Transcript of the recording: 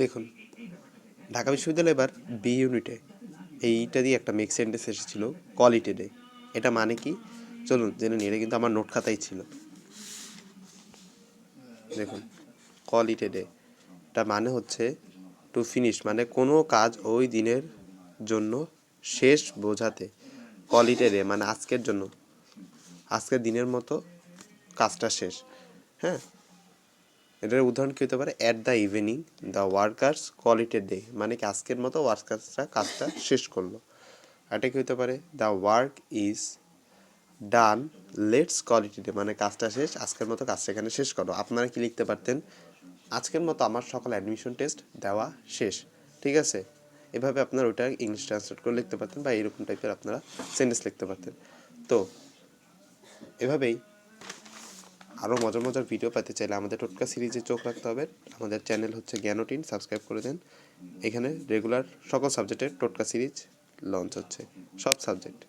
দেখুন, ঢাকা বিশ্ববিদ্যালয় এবার বি ইউনিটে এইটা দিয়ে একটা মেক সেন্টেন্স এসেছিল, কোয়ালিটি ডে। এটা মানে কি চলুন জেনে নিই। এটা কিন্তু আমার নোট খাতায় ছিল। দেখুন, কোয়ালিটি ডে এটা মানে হচ্ছে টু ফিনিশ, মানে কোনো কাজ ওই দিনের জন্য শেষ বোঝাতে। কোয়ালিটি ডে মানে আজকের জন্য, আজকের দিনের মতো কাজটা শেষ। হ্যাঁ, এটার উদাহরণ কী হতে পারে? At the evening the workers quality day, মানে কি আজকের মতো ওয়ার্কার্সরা কাজটা শেষ করলো। এটা কী হতে পারে? The work is done let's quality day, মানে কাজটা শেষ, আজকের মতো কাজটা এখানে শেষ করো। আপনারা কি লিখতে পারতেন? আজকের মতো আমার সকল অ্যাডমিশন টেস্ট দেওয়া শেষ। ঠিক আছে, এভাবে আপনারা ওইটা ইংলিশ ট্রান্সলেট করে লিখতে পারতেন, বা এরকম টাইপের আপনারা সেন্টেন্স লিখতে পারতেন। তো এভাবেই আরও মজার মজার ভিডিও পেতে চাইলে আমাদের টোটকা সিরিজে চোখ রাখতে হবে। আমাদের চ্যানেল হচ্ছে জ্ঞানটিন, সাবস্ক্রাইব করে দেন। এখানে রেগুলার সকল সাবজেক্টের টোটকা সিরিজ লঞ্চ হচ্ছে, সব সাবজেক্ট।